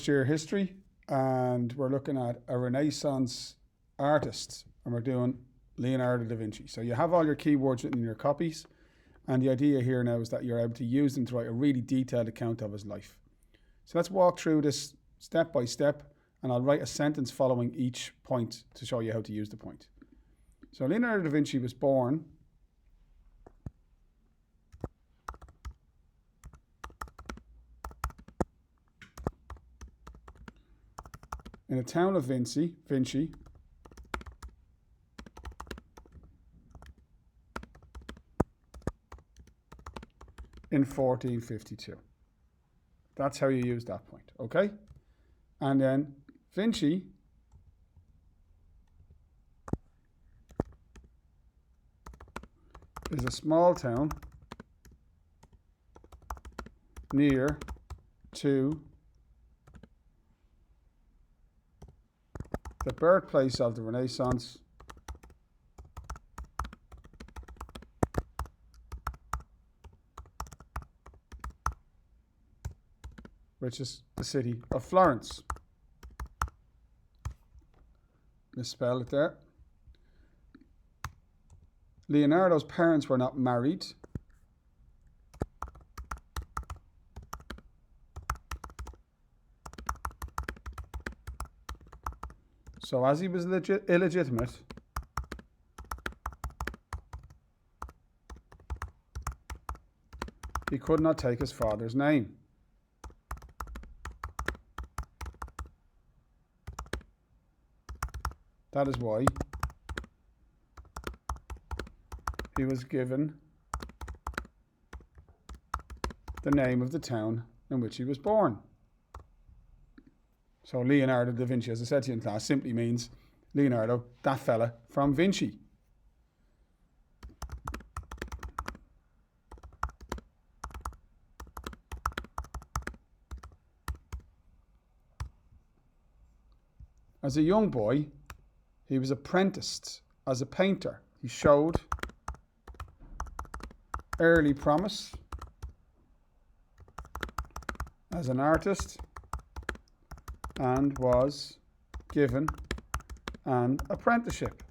Year history, and we're looking at a Renaissance artist, and we're doing Leonardo da Vinci. So you have all your keywords written in your copies, and the idea here now is that you're able to use them to write a really detailed account of his life. So let's walk through this step by step, and I'll write a sentence following each point to show you how to use the point. So Leonardo da Vinci was born in the town of Vinci in 1452. That's how you use that point, okay? And then Vinci is a small town near to the birthplace of the Renaissance, which is the city of Florence. Misspell it there. Leonardo's parents were not married. So as he was illegitimate, he could not take his father's name. That is why he was given the name of the town in which he was born. So Leonardo da Vinci, as I said to you in class, simply means Leonardo, that fella from Vinci. As a young boy, he was apprenticed as a painter. He showed early promise as an artist and was given an apprenticeship.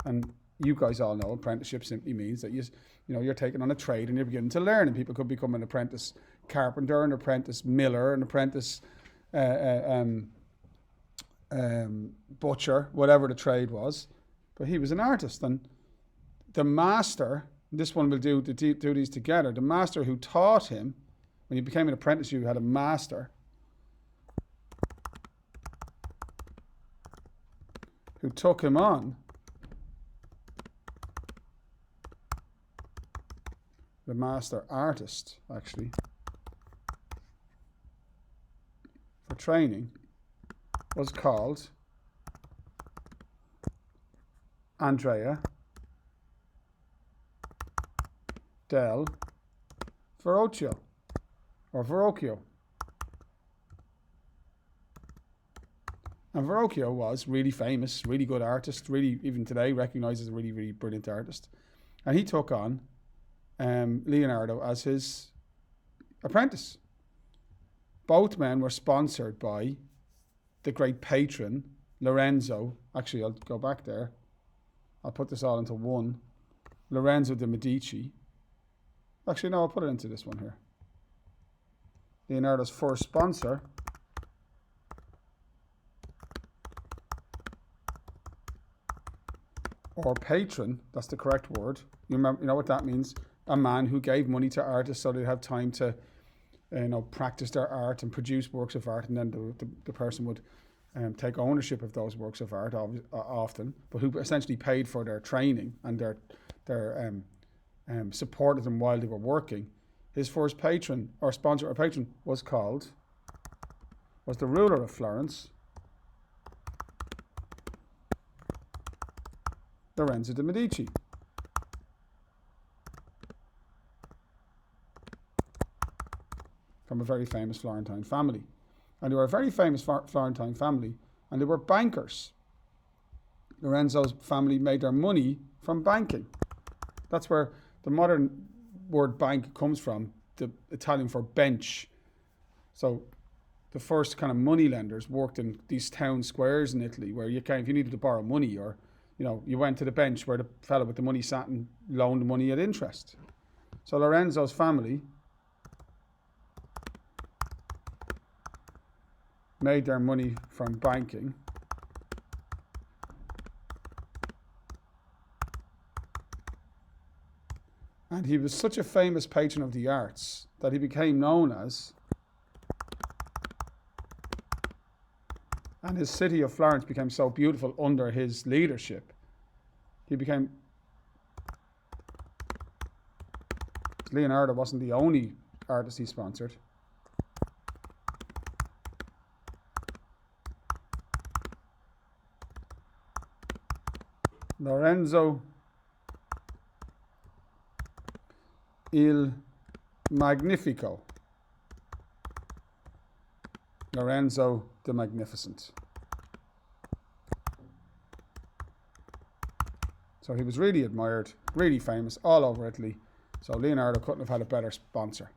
And you guys all know apprenticeship simply means that you're taking on a trade and you're beginning to learn, and people could become an apprentice carpenter, an apprentice miller, an apprentice butcher, whatever the trade was. But he was an artist, and the master, this one will do these together, the master who taught him, when you became an apprentice you had a master who took him on, the master artist actually, for training, was called Andrea del Verrocchio, or Verrocchio. And Verrocchio was really famous, really good artist, really, even today, recognized as a really, really brilliant artist. And he took on Leonardo as his apprentice. Both men were sponsored by the great patron, Lorenzo. Actually, I'll go back there. I'll put this all into one. Lorenzo de' Medici. Actually, no, I'll put it into this one here. Leonardo's first sponsor or patron, that's the correct word. You know what that means? A man who gave money to artists so they'd have time to practice their art and produce works of art, and then the person would take ownership of those works of art often, but who essentially paid for their training and their supported them while they were working. His first patron or sponsor or patron was the ruler of Florence, Lorenzo de' Medici. From a very famous Florentine family. And they were a very famous Florentine family, and they were bankers. Lorenzo's family made their money from banking. That's where the modern word bank comes from, the Italian for bench. So the first kind of money lenders worked in these town squares in Italy, where you can, if you needed to borrow money, or you went to the bench where the fellow with the money sat and loaned money at interest. So Lorenzo's family made their money from banking, and he was such a famous patron of the arts that he became known as, and his city of Florence became so beautiful under his leadership. Leonardo wasn't the only artist he sponsored. Lorenzo il Magnifico. Lorenzo the Magnificent. So he was really admired, really famous all over Italy. So Leonardo couldn't have had a better sponsor.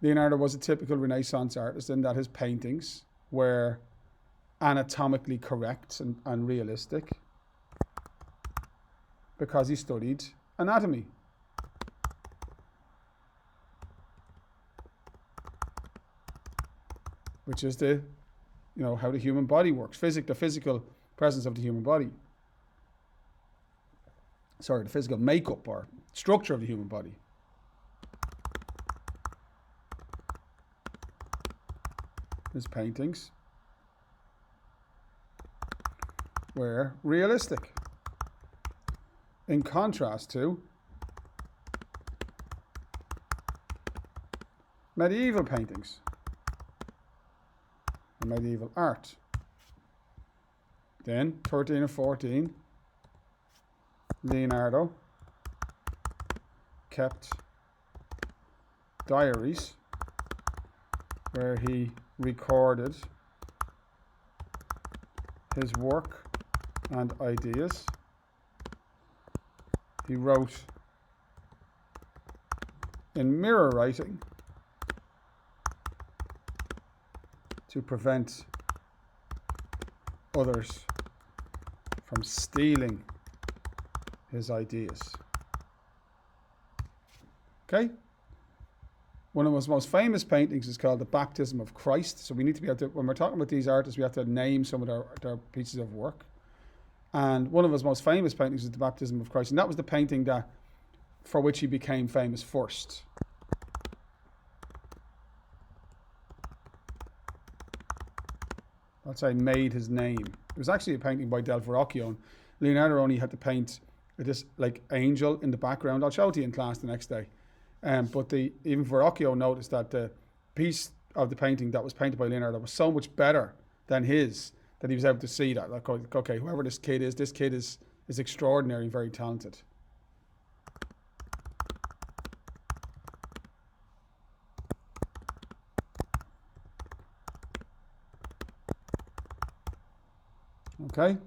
Leonardo was a typical Renaissance artist in that his paintings were anatomically correct and realistic, because he studied anatomy. Which is how the human body works, the physical presence of the human body. Sorry, the physical makeup or structure of the human body. His paintings were realistic, in contrast to medieval paintings and medieval art. Then, 13 and 14, Leonardo kept diaries where he recorded his work and ideas. He wrote in mirror writing to prevent others from stealing his ideas. Okay? One of his most famous paintings is called The Baptism of Christ. So we need to be able to, when we're talking about these artists, we have to name some of their pieces of work. And one of his most famous paintings is The Baptism of Christ. And that was the painting for which he became famous first. I'd say made his name. It was actually a painting by Del Verrocchio. And Leonardo only had to paint this angel in the background. I'll show it to you in class the next day. But even Verrocchio noticed that the piece of the painting that was painted by Leonardo was so much better than his, that he was able to see that, like, okay, whoever this kid is extraordinary and very talented. Okay.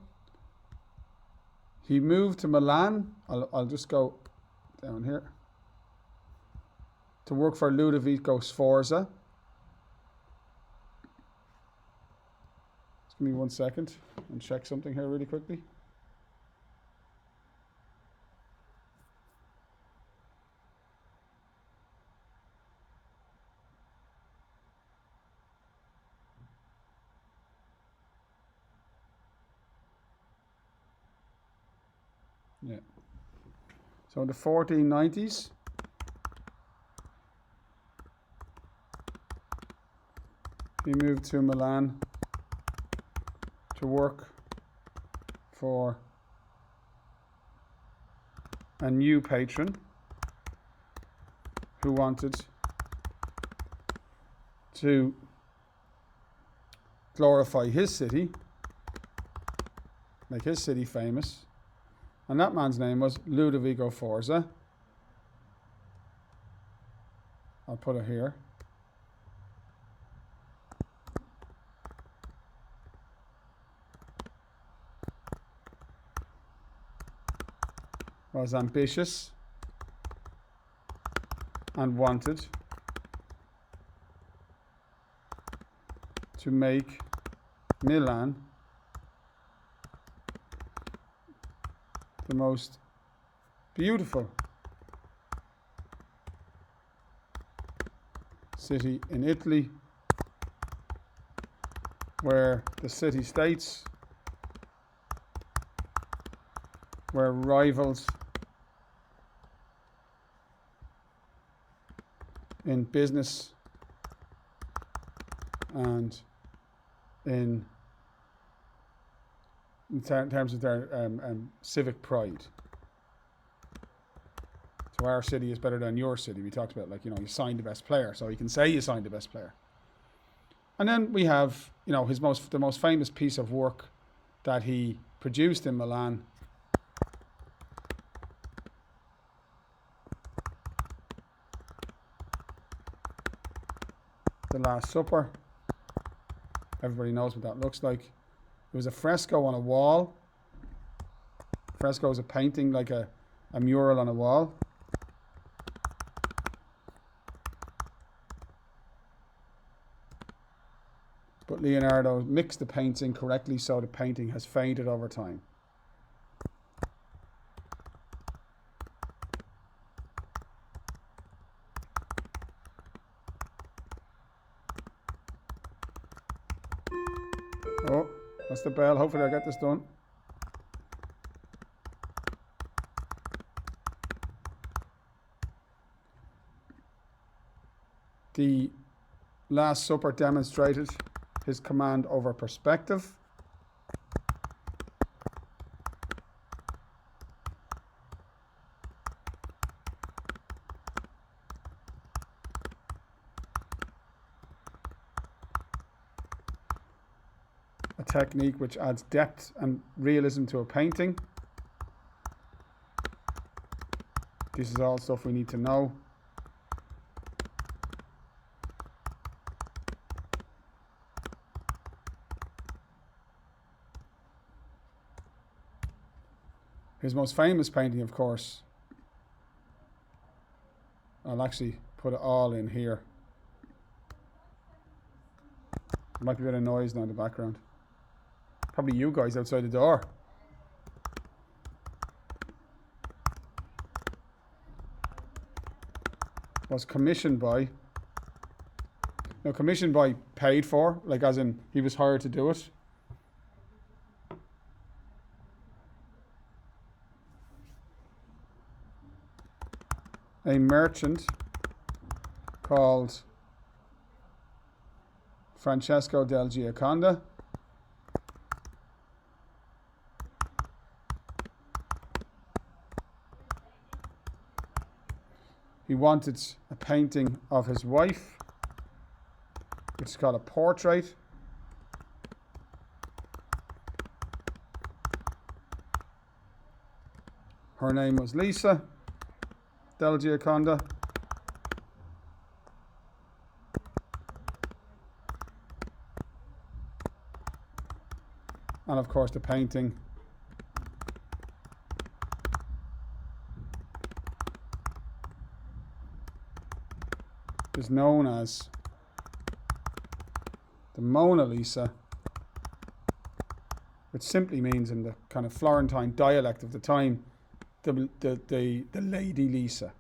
He moved to Milan. I'll just go down here to work for Ludovico Sforza. Just give me 1 second and check something here really quickly. Yeah. So in the 1490s, he moved to Milan to work for a new patron who wanted to glorify his city, make his city famous. And that man's name was Ludovico Sforza. I'll put it here. Was ambitious and wanted to make Milan the most beautiful city in Italy, where the city-states were rivals in business and in terms of their civic pride. So our city is better than your city. We talked about, like, you signed the best player, so you can say you signed the best player. And then we have, the most famous piece of work that he produced in Milan, The Last Supper. Everybody knows what that looks like. It was a fresco on a wall. Fresco is a painting, like a mural on a wall. But Leonardo mixed the paints incorrectly, so the painting has faded over time. Oh, that's the bell. Hopefully I'll get this done. The Last Supper demonstrated his command over perspective. A technique which adds depth and realism to a painting. This is all stuff we need to know. His most famous painting, of course, I'll actually put it all in here. There might be a bit of noise now in the background. Probably you guys outside the door. Was commissioned by. No, commissioned by, paid for, like as in he was hired to do it. A merchant called Francesco del Gioconda. He wanted a painting of his wife, which is called a portrait. Her name was Lisa del Gioconda. And of course the painting is known as the Mona Lisa, which simply means, in the kind of Florentine dialect of the time, the Lady Lisa.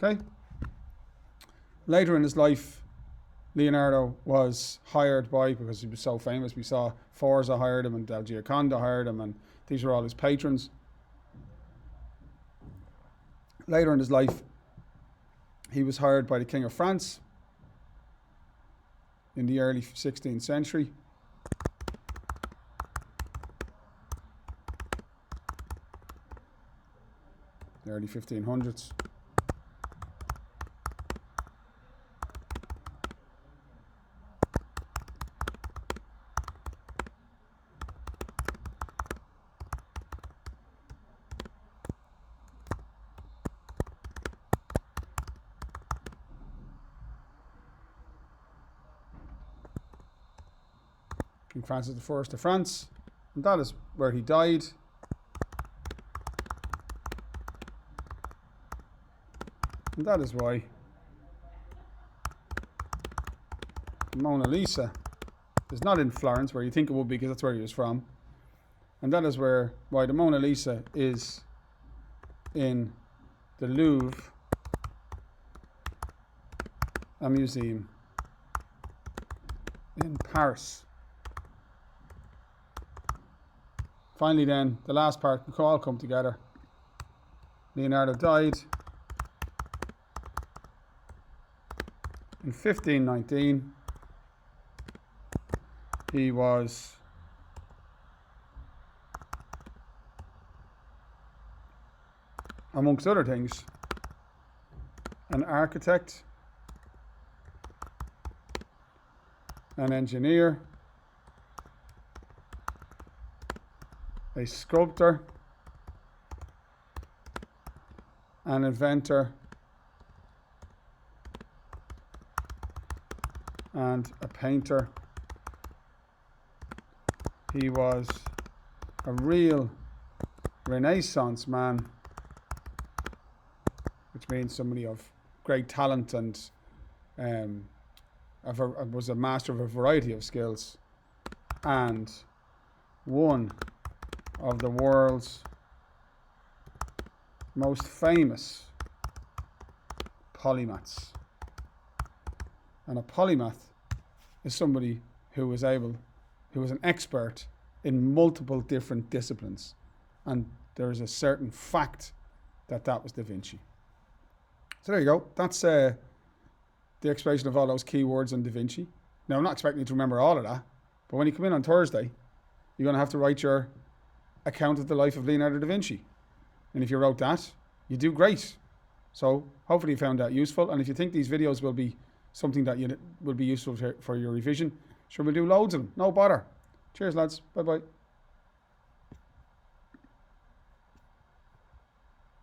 Okay. Later in his life, Leonardo was hired by, because he was so famous, we saw Forza hired him and Del Gioconda hired him, and these were all his patrons. Later in his life, he was hired by the King of France in the early 16th century. The early 1500s. King Francis I of France, and that is where he died. And that is why Mona Lisa is not in Florence, where you think it would be, because that's where he was from. And that is why the Mona Lisa is in the Louvre, a museum in Paris. Finally then, the last part can all come together. Leonardo died in 1519. He was amongst other things an architect, an engineer, a sculptor, an inventor, and a painter. He was a real Renaissance man, which means somebody of great talent and was a master of a variety of skills, and one of the world's most famous polymaths. And a polymath is somebody who was an expert in multiple different disciplines. And there is a certain fact that was Da Vinci. So there you go. That's the explanation of all those keywords on Da Vinci. Now, I'm not expecting you to remember all of that, but when you come in on Thursday, you're going to have to write your account of the life of Leonardo da Vinci. And if you wrote that, you do great. So hopefully you found that useful. And if you think these videos will be something that will be useful for your revision, sure, we'll do loads of them. No bother. Cheers, lads. Bye-bye.